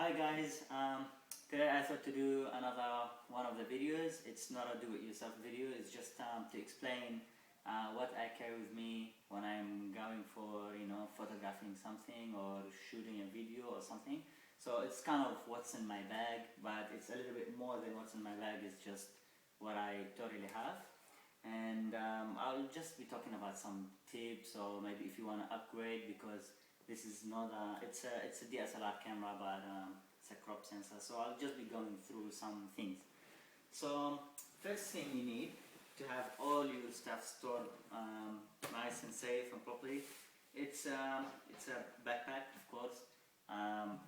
Hi guys, today I thought to do another one of the videos. It's not a do-it-yourself video, it's just to explain what I carry with me when I'm going for, photographing something or shooting a video or something. So it's kind of what's in my bag, but it's a little bit more than what's in my bag. It's just what I totally have. And I'll just be talking about some tips, or maybe if you want to upgrade, because this is not it's a DSLR camera, but it's a crop sensor. So I'll just be going through some things. So first thing you need to have all your stuff stored nice and safe and properly. It's a backpack, of course.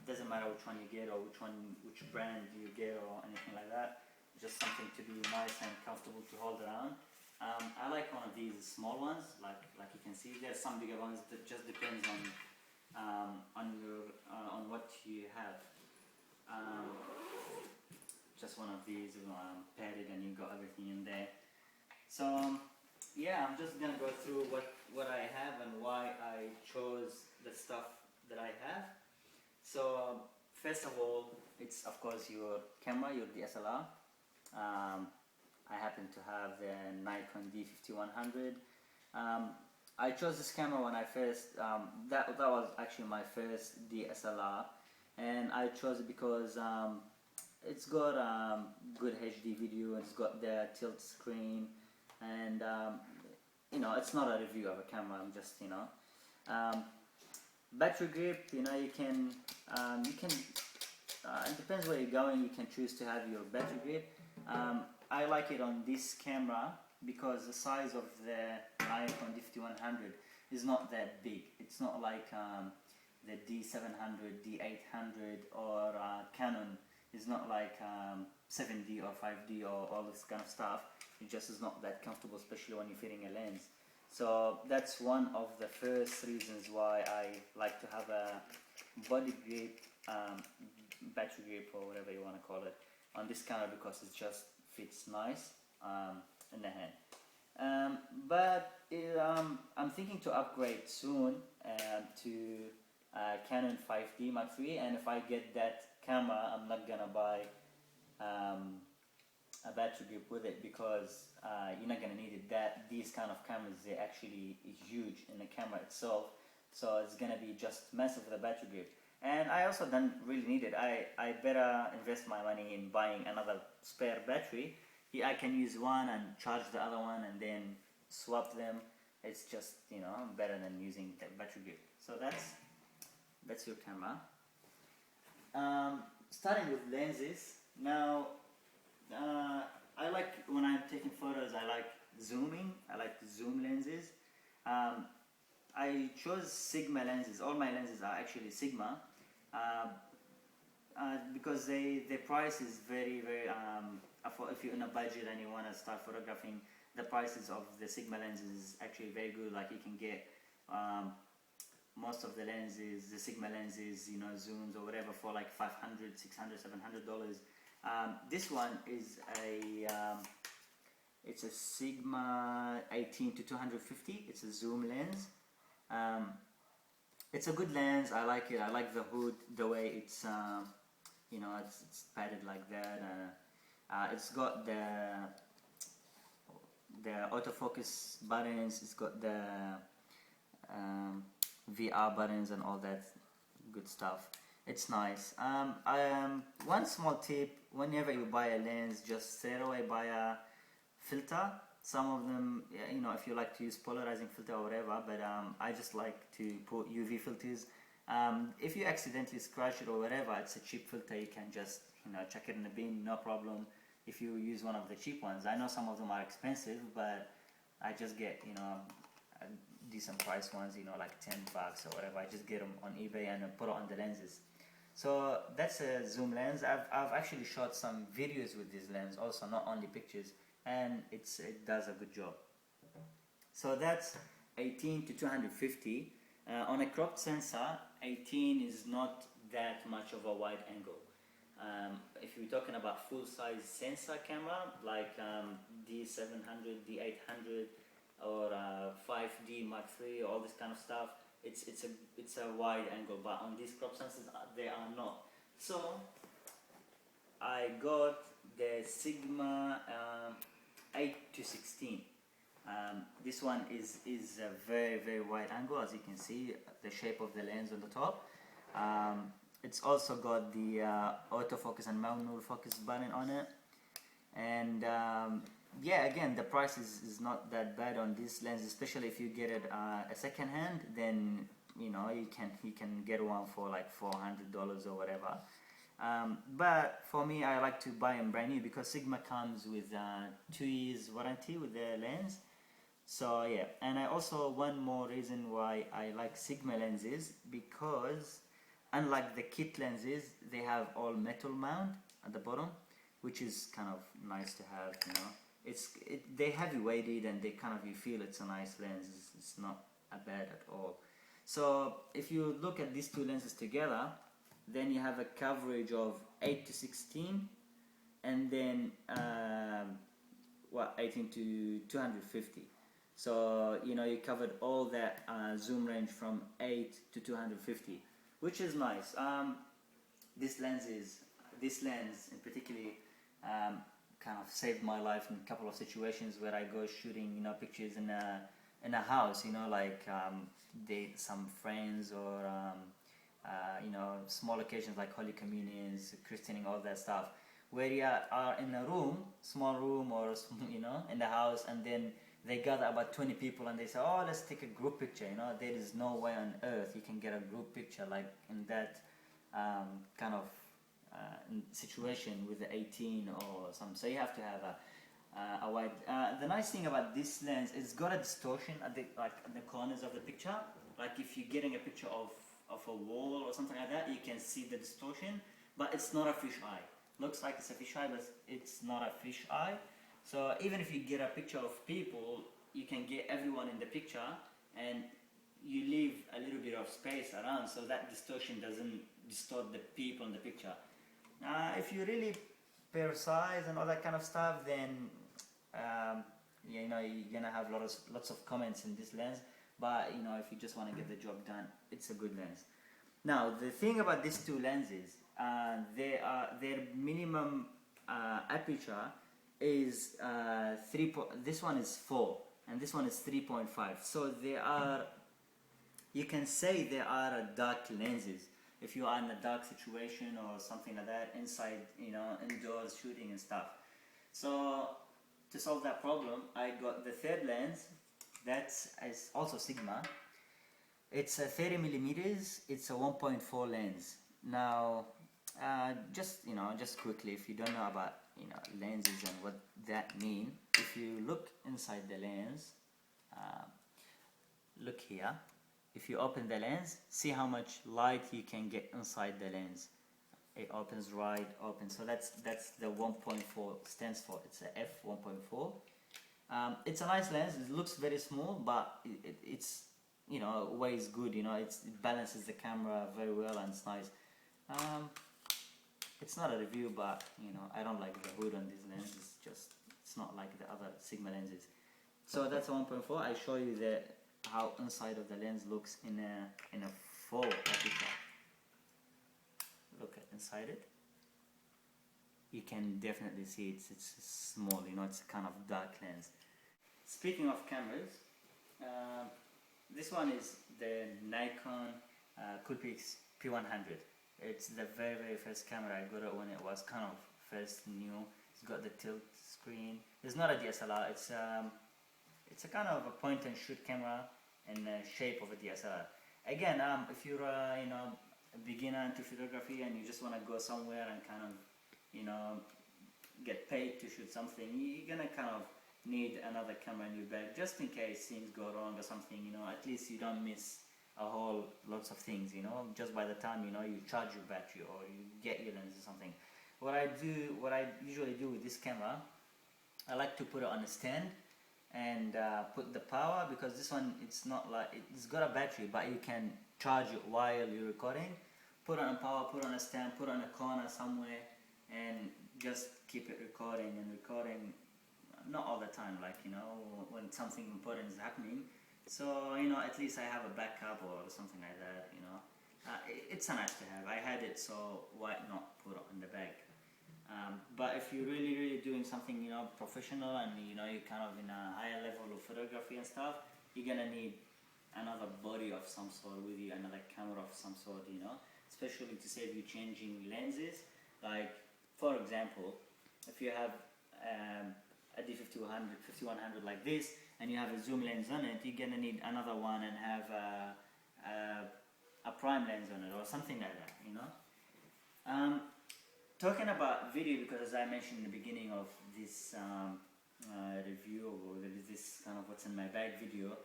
Doesn't matter which one you get or which brand you get or anything like that. Just something to be nice and comfortable to hold around. I like one of these small ones, like you can see. There's some bigger ones that just depends on what you have. Just one of these padded, and you got everything in there. So yeah, I'm just gonna go through what I have and why I chose the stuff that I have. So first of all, it's of course your camera, your DSLR. I happen to have the Nikon D5100. I chose this camera when I first, that was actually my first DSLR, and I chose it because it's got good HD video, it's got the tilt screen, and it's not a review of a camera, I'm just, battery grip, you can, it depends where you're going, you can choose to have your battery grip. I like it on this camera because the size of the Nikon D5100 is not that big. It's not like the D700, D800, or Canon is not like 7D or 5D or all this kind of stuff. It just is not that comfortable, especially when you're fitting a lens. So that's one of the first reasons why I like to have a body grip, battery grip, or whatever you want to call it, on this camera, because it just fits nice in the hand. I'm thinking to upgrade soon to Canon 5D Mark III, and if I get that camera, I'm not gonna buy a battery grip with it, because you're not gonna need it. These kind of cameras, they're actually huge in the camera itself, so it's gonna be just mess with the battery grip. And I also don't really need it. I better invest my money in buying another spare battery. I can use one and charge the other one and then swap them. It's just, better than using the battery grip. So that's your camera. Starting with lenses. Now, I like, when I'm taking photos, I like zooming. I like zoom lenses. I chose Sigma lenses. All my lenses are actually Sigma, because the price is very, very, if you're in a budget and you want to start photographing, the prices of the Sigma lenses is actually very good. Like you can get most of the lenses, the Sigma lenses, zooms or whatever, for like $500, $600, $700. This one is it's a Sigma 18 to 250. It's a zoom lens. It's a good lens. I like it. I like the hood, the way it's it's padded like that. It's got the autofocus buttons. It's got the VR buttons and all that good stuff. It's nice. One small tip: whenever you buy a lens, just straight away buy a filter. Some of them, if you like to use polarizing filter or whatever, but I just like to put UV filters. If you accidentally scratch it or whatever, it's a cheap filter. You can just chuck it in the bin, no problem. If you use one of the cheap ones, I know some of them are expensive, but I just get decent price ones, like $10 or whatever. I just get them on eBay and put it on the lenses. So that's a zoom lens. I've actually shot some videos with this lens also, not only pictures, and it does a good job. So that's 18 to 250. On a cropped sensor, 18 is not that much of a wide angle. If you're talking about full-size sensor camera like D700, D800, or 5D Mark III, all this kind of stuff, it's a wide angle. But on these crop sensors, they are not. So I got the Sigma 8 to 16. This one is a very wide angle, as you can see the shape of the lens on the top. It's also got the autofocus and manual focus button on it, and yeah, again, the price is not that bad on this lens, especially if you get it a second hand. Then you know you can get one for like $400 or whatever. But for me, I like to buy them brand new because Sigma comes with 2 years warranty with the lens. So yeah, and I also, one more reason why I like Sigma lenses, because unlike the kit lenses, they have all metal mount at the bottom, which is kind of nice to have, you know. They heavy weighted, and they kind of, you feel it's a nice lens. It's not a bad at all. So if you look at these two lenses together, then you have a coverage of 8 to 16, and then 18 to 250. So you know you covered all that zoom range from 8 to 250, which is nice. This lens in particular kind of saved my life in a couple of situations where I go shooting, you know, pictures in a house, you know, like some friends, or you know, small occasions like Holy Communions, christening, all that stuff, where you are in a room, small room, or you know, in the house, and then they gather about 20 people and they say, oh, let's take a group picture. You know, there is no way on earth you can get a group picture like in that kind of situation with the 18 or something. So you have to have a wide. The nice thing about this lens is it's got a distortion at the corners of the picture. Like if you're getting a picture of a wall or something like that, you can see the distortion, but it's not a fish eye. Looks like it's a fish eye, but it's not a fish eye. So even if you get a picture of people, you can get everyone in the picture, and you leave a little bit of space around so that distortion doesn't distort the people in the picture. If you really precise and all that kind of stuff, then you know, you're gonna have lots of comments in this lens. But you know, if you just want to get the job done, it's a good lens. Now the thing about these two lenses, their minimum aperture is this one is 4 and this one is 3.5. So they are, you can say they are dark lenses if you are in a dark situation or something like that, inside, you know, indoors shooting and stuff. So to solve that problem, I got the third lens. That's also Sigma. It's a 30 millimeters. It's a 1.4 lens. Now just quickly, if you don't know about, you know, lenses and what that mean, if you look inside the lens, look here, if you open the lens, see how much light you can get inside the lens. It opens right open, so that's the 1.4 stands for. It's a f1.4. It's a nice lens. It looks very small, but it's, you know, weighs good, you know, it balances the camera very well, and it's nice. It's not a review, but you know, I don't like the hood on this lens. It's not like the other Sigma lenses. So that's a 1.4. I show you how inside of the lens looks in a 4 aperture. Look at inside it. You can definitely see it's small. You know, it's a kind of dark lens. Speaking of cameras, this one is the Nikon Coolpix P100. It's the very first camera I got it when it was kind of first new. It's got the tilt screen. It's not a DSLR. It's a kind of a point and shoot camera in the shape of a DSLR. Again, if you're you know, a beginner into photography and you just want to go somewhere and kind of, you know, get paid to shoot something, you're gonna kind of need another camera in your bag just in case things go wrong or something. You know, at least you don't miss lots of things, you know, just by the time, you know, you charge your battery or you get your lens or something. What I usually do with this camera, I like to put it on a stand and put the power, because this one, it's not like, it's got a battery, but you can charge it while you're recording. Put it on power, put it on a stand, put it on a corner somewhere, and just keep it recording, not all the time, like, you know, when something important is happening. So, you know, at least I have a backup or something like that, you know. It's a nice to have. I had it, so why not put it on the bag? But if you're really doing something, you know, professional, and you know, you're kind of in a higher level of photography and stuff, you're gonna need another body of some sort with you, another camera of some sort, you know, especially to save you changing lenses. Like, for example, if you have a D5100, 5100 like this, and you have a zoom lens on it, you're gonna need another one and have a prime lens on it or something like that, you know. Talking about video, because as I mentioned in the beginning of this review, or this kind of what's in my bag video,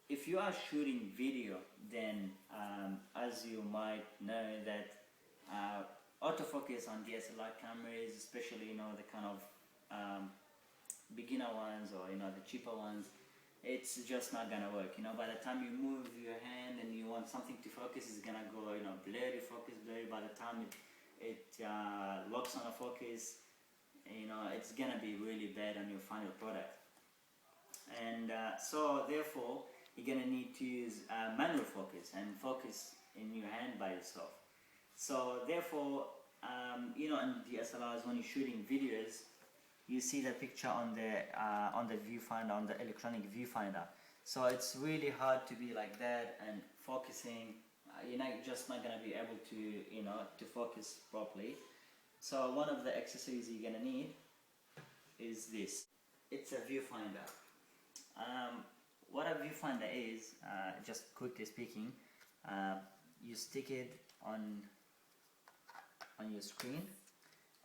if you are shooting video, then as you might know that autofocus on DSLR cameras, especially, you know, the kind of beginner ones, or you know, the cheaper ones, it's just not gonna work. You know, by the time you move your hand and you want something to focus, it's gonna go, you know, blurry, focus blurry. By the time it locks on a focus, you know, it's gonna be really bad on your final product. And so therefore, you're gonna need to use manual focus and focus in your hand by yourself. So therefore, you know, in DSLRs, when you're shooting videos, you see the picture on the viewfinder, on the electronic viewfinder. So it's really hard to be like that and focusing. You're just not gonna be able to, you know, to focus properly. So one of the accessories you're gonna need is this. It's a viewfinder. What a viewfinder is, just quickly speaking, you stick it on your screen,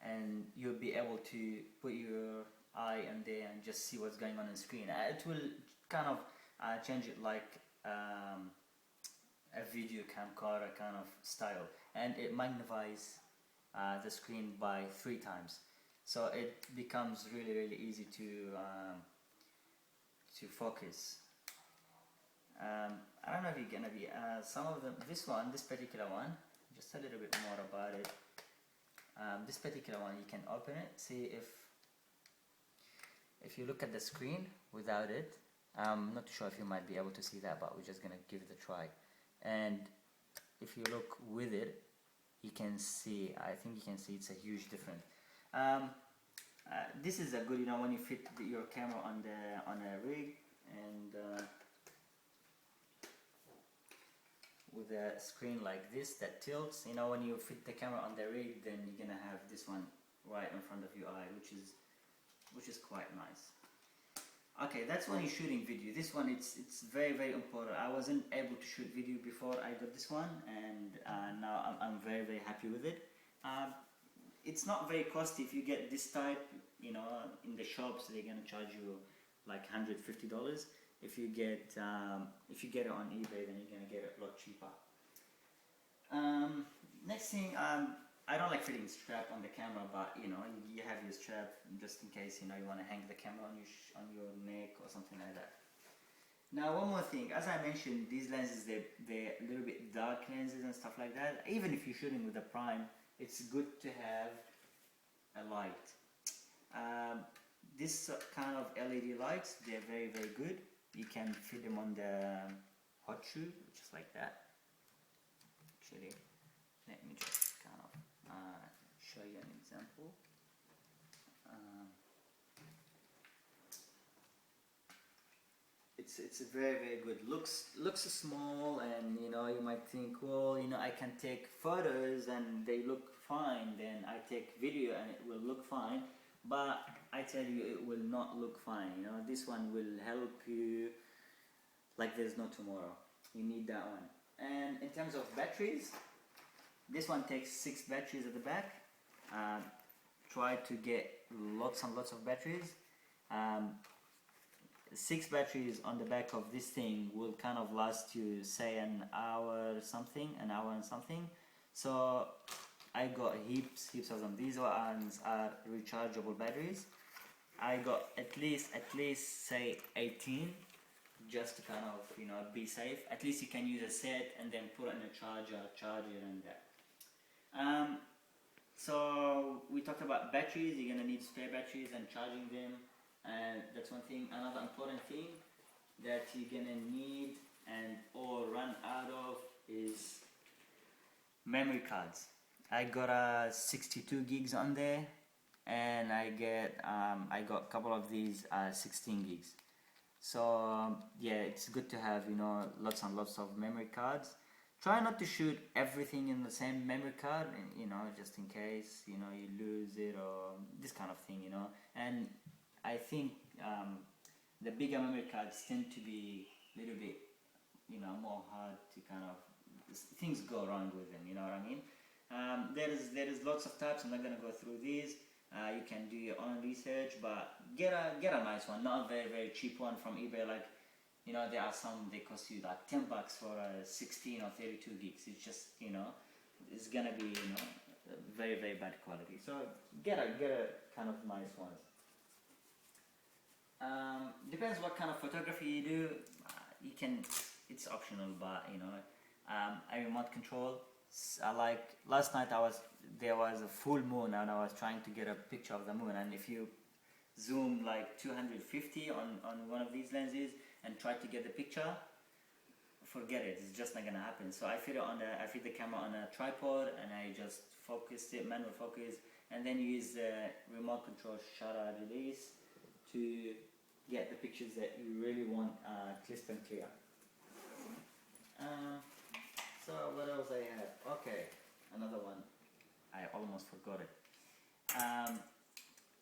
and you'll be able to put your eye in there and just see what's going on the screen. It will kind of change it like a video camcorder kind of style, and it magnifies the screen by 3 times, so it becomes really easy to focus. I don't know if you're gonna be some of them. This particular one, just a little bit more about it. This particular one, you can open it, see if you look at the screen without it. I'm not sure if you might be able to see that, but we're just gonna give it a try. And if you look with it, you can see, I think you can see it's a huge difference. This is a good, you know, when you fit your camera on a rig, and with a screen like this that tilts, you know, when you fit the camera on the rig, then you're gonna have this one right in front of your eye, which is quite nice. Okay, that's when you're shooting video. This one, it's very important. I wasn't able to shoot video before I got this one, and now I'm very happy with it. It's not very costly. If you get this type, you know, in the shops, they're gonna charge you like $150. If you get it on eBay, then you're gonna get it a lot cheaper. Next thing, I don't like fitting strap on the camera, but you know, you have your strap just in case, you know, you want to hang the camera on your neck or something like that. Now, one more thing, as I mentioned, these lenses, they're a little bit dark lenses and stuff like that. Even if you're shooting with a prime, it's good to have a light. This kind of LED lights, they're very good. You can fit them on the hot shoe, just like that. Actually, let me just kind of show you an example. It's a very good. Looks small, and you know, you might think, well, you know, I can take photos and they look fine. Then I take video and it will look fine. But I tell you, it will not look fine. You know, this one will help you like there's no tomorrow. You need that one. And in terms of batteries, this one takes 6 batteries at the back. Try to get lots and lots of batteries. 6 batteries on the back of this thing will kind of last you, say, an hour and something. So I got heaps of them. These ones are rechargeable batteries. I got at least say 18, just to kind of, you know, be safe. At least you can use a set and then put it in a charger and that. So we talked about batteries. You're gonna need spare batteries and charging them, and that's one thing. Another important thing that you're gonna need or run out of is Memory cards. I got 62 gigs on there, and I got a couple of these 16 gigs. So yeah, it's good to have, you know, lots and lots of memory cards. Try not to shoot everything in the same memory card, you know, just in case, you know, you lose it or this kind of thing, you know. And I think the bigger memory cards tend to be a little bit, you know, more hard to kind of, things go wrong with them, you know what I mean. There is lots of types. I'm not gonna go through these. You can do your own research, but get a nice one, not a very cheap one from eBay. Like, you know, there are some, they cost you like $10 for 16 or 32 gigs. It's just, you know, it's gonna be, you know, very bad quality. So get a kind of nice ones. Depends what kind of photography you do. You can, it's optional, but you know, a remote control. I like, last night there was a full moon and I was trying to get a picture of the moon, and if you zoom like 250 on one of these lenses and try to get the picture, forget it, it's just not gonna happen. So I fit the camera on a tripod and I just focused it, manual focus, and then use the remote control shutter release to get the pictures that you really want crisp and clear. So what else I have? Okay, another one. I almost forgot it.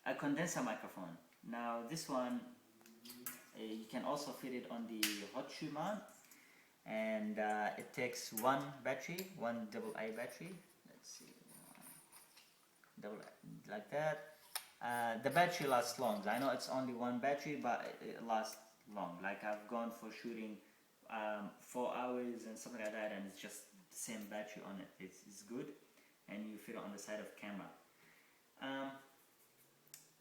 A condenser microphone. Now this one, you can also fit it on the hot shoe mount, and it takes one battery, one AA battery. Let's see, double like that. The battery lasts long. I know it's only one battery, but it lasts long. Like I've gone for shooting 4 hours and something like that, and it's just the same battery on it. It's good, and you fit it on the side of the camera.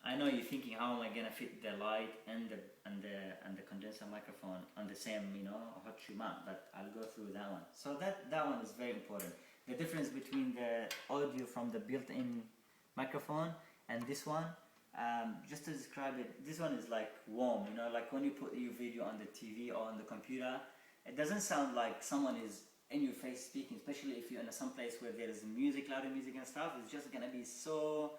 I know you're thinking, how am I gonna fit the light and the condenser microphone on the same, you know, hot shoe mount? But I'll go through that one. So that one is very important. The difference between the audio from the built-in microphone and this one, just to describe it, this one is like warm, you know, like when you put your video on the TV or on the computer, it doesn't sound like someone is in your face speaking, especially if you're in some place where there is music, louder music and stuff. It's just gonna be so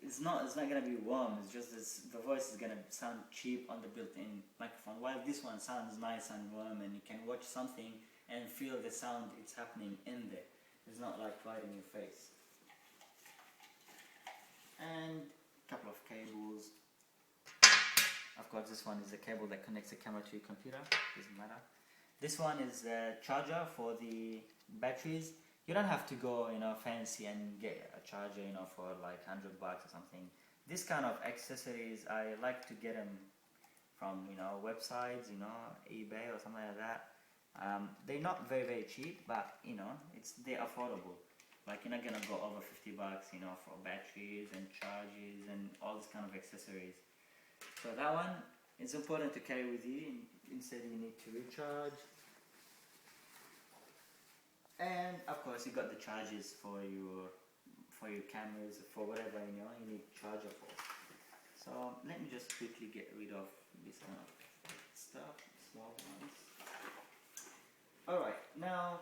it's not gonna be warm. It's just the voice is gonna sound cheap on the built-in microphone, while this one sounds nice and warm, and you can watch something and feel the sound it's happening in there. It's not like right in your face. And a couple of cables. Of course, this one is a cable that connects the camera to your computer. Doesn't matter. This one is a charger for the batteries. You don't have to go, you know, fancy and get a charger, you know, for like $100 or something. This kind of accessories, I like to get them from, you know, websites, you know, eBay or something like that. They're not very cheap, but you know, they're affordable. Like you're not gonna go over $50, you know, for batteries and charges and all this kind of accessories. So that one is important to carry with you. Instead, you need to recharge. And of course, you got the charges for your cameras, for whatever, you know, you need charger for. So let me just quickly get rid of this kind of stuff, small ones. Alright, now,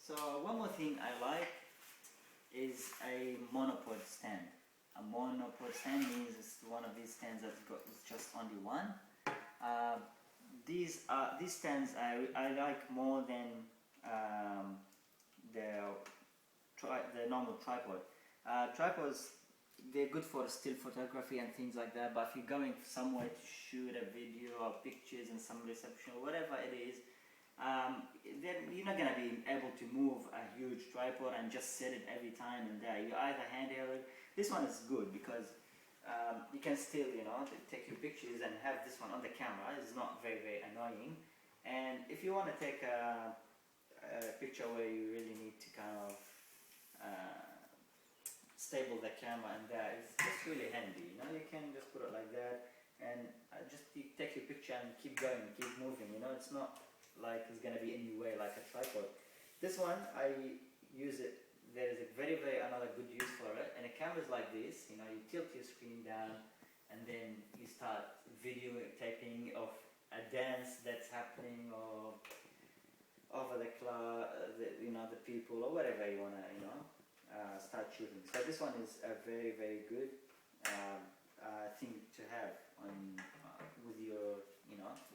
so one more thing I like is a monopod stand. A monopod stand means it's one of these stands that's got just only one. These stands I like more than the normal tripod. Tripods, they're good for still photography and things like that, but if you're going somewhere to shoot a video or pictures and some reception or whatever it is, then you're not going to be able to move a huge tripod and just set it every time and there. You either handheld it. This one is good because you can still, you know, take your pictures and have this one on the camera. It's not very annoying. And if you want to take a picture where you really need to kind of stable the camera and that, it's just really handy. You know, you can just put it like that and just you take your picture and keep going, keep moving. You know, it's not like it's gonna be in your way like a tripod. This one I use it. There is a very another good use for it. And a camera is like this. You know, you tilt your screen down and then you start video taping of a dance that's happening or over the cloud, the people or whatever you wanna, start shooting. So this one is a very, very good thing to have on with your,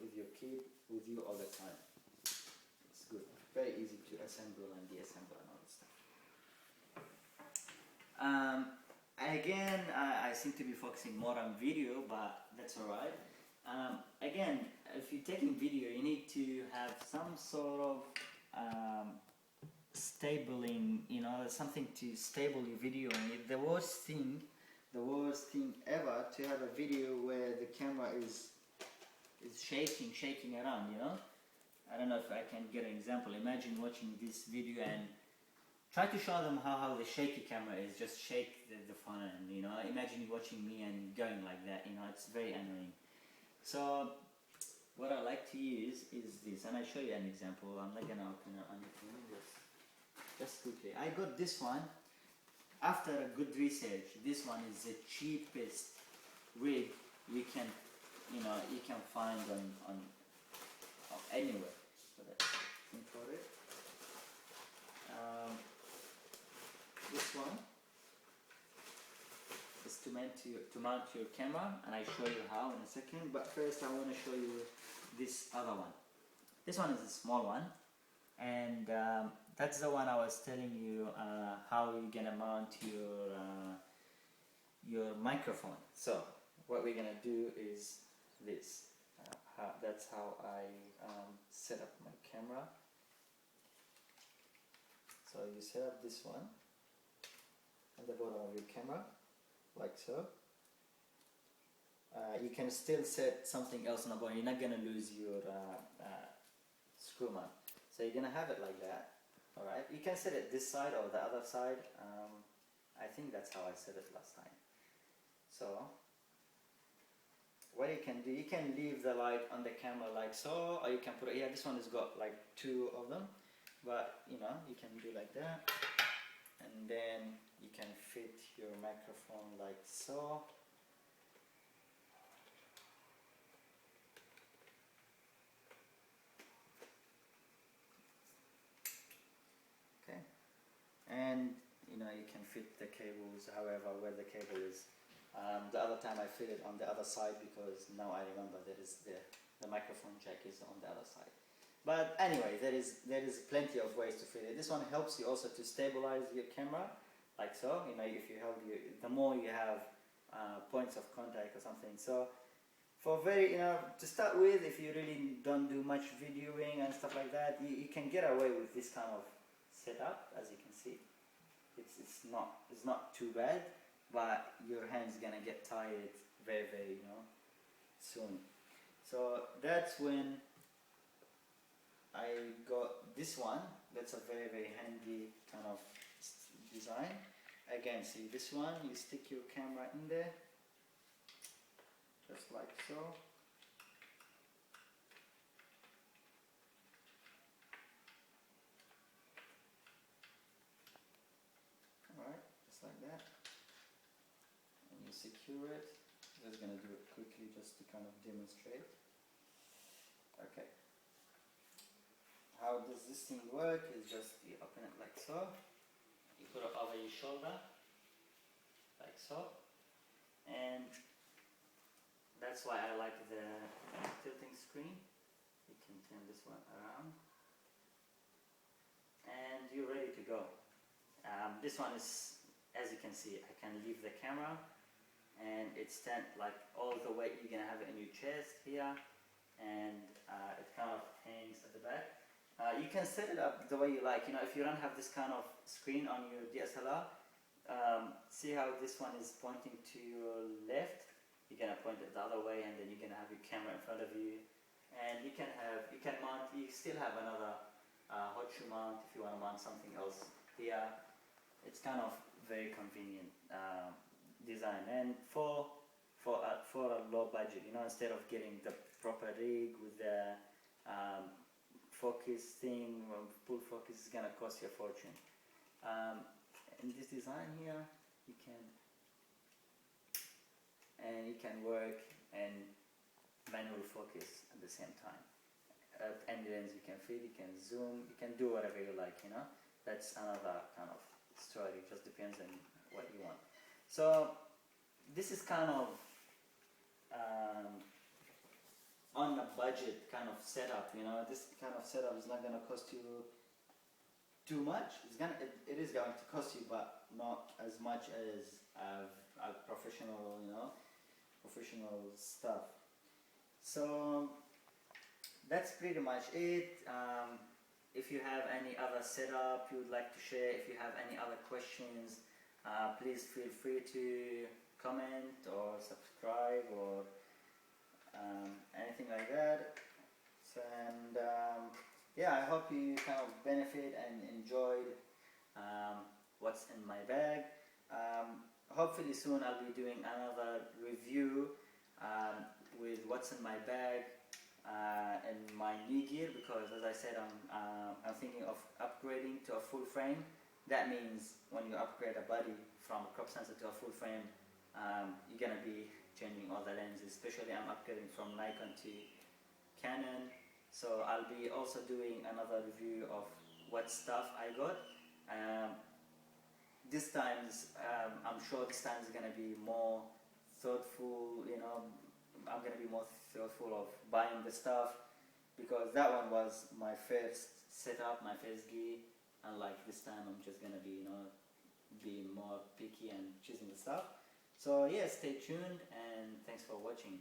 with your kid, with you all the time. It's good. Very easy to assemble and deassemble and all this stuff. Again, I seem to be focusing more on video, but that's alright. Again, if you're taking video, you need to have some sort of stabling, something to stable your video. And the worst thing ever to have a video where the camera is shaking around, I don't know if I can get an example. Imagine watching this video and try to show them how the shaky camera is. Just shake the phone, imagine watching me and going like that, it's very annoying. So what I like to use is this, and I show you an example. I'm not gonna open it on anything, just quickly. I got this one after a good research. This one is the cheapest rig you can find on anywhere. So that's for it. This one is to mount your camera, and I show you how in a second. But first, I want to show you this other one. This one is a small one, and that's the one I was telling you how you're gonna mount your microphone. So what we're gonna do is this. That's how I set up my camera. So you set up this one at the bottom of your camera, like so. You can still set something else on the bottom. You're not gonna lose your screw mount. So you're gonna have it like that. All right. You can set it this side or the other side. I think that's how I set it last time. So what you can do, you can leave the light on the camera like so, or you can put it. Yeah, this one has got like 2 of them, but you can do like that, and then you can fit your microphone like so. Okay, and you can fit the cables however where the cable is. The other time I fit it on the other side because now I remember there is the microphone jack is on the other side. But anyway, there is plenty of ways to fit it. This one helps you also to stabilize your camera, like so. If you have the more you have points of contact or something. So for to start with, if you really don't do much videoing and stuff like that, you can get away with this kind of setup. As you can see, it's not too bad. But your hand's gonna get tired very, very, soon. So that's when I got this one. That's a very, very handy kind of design. Again, see this one, you stick your camera in there, just like so. Alright, just like that. Secure it. I'm just going to do it quickly just to kind of demonstrate. Okay. How does this thing work is just you open it like so. You put it over your shoulder like so. And that's why I like the tilting screen. You can turn this one around. And you're ready to go. This one is, as you can see, I can leave the camera and it's stand like all the weight you're gonna have it in your chest here, and it kind of hangs at the back. You can set it up the way you like. If you don't have this kind of screen on your DSLR, see how this one is pointing to your left. You're gonna point it the other way, and then you're gonna have your camera in front of you, and you can mount. You still have another hot shoe mount if you want to mount something else here. It's kind of very convenient design, and for a low budget, instead of getting the proper rig with the focus thing, full focus is gonna cost you a fortune. In this design here, you can work and manual focus at the same time. at any lens you can fit, you can zoom, you can do whatever you like, you know. That's another kind of story, it just depends on what you want. So this is kind of on a budget kind of setup, you know. This kind of setup is not going to cost you too much. It is going to cost you, but not as much as a professional, you know, professional stuff. So that's pretty much it. If you have any other setup you would like to share, if you have any other questions, please feel free to comment or subscribe or anything like that. So, and yeah, I hope you kind of benefit and enjoyed what's in my bag. Hopefully soon I'll be doing another review with what's in my bag and my knee gear, because as I said, I'm thinking of upgrading to a full frame. That means when you upgrade a body from a crop sensor to a full frame, you're gonna be changing all the lenses. Especially I'm upgrading from Nikon to Canon, so I'll be also doing another review of what stuff I got. This time, I'm sure this time is gonna be more thoughtful, you know. I'm gonna be more thoughtful of buying the stuff, because that one was my first setup, my first gear, and like this time I'm just gonna be, you know, being more picky and choosing the stuff. So yeah, stay tuned and thanks for watching.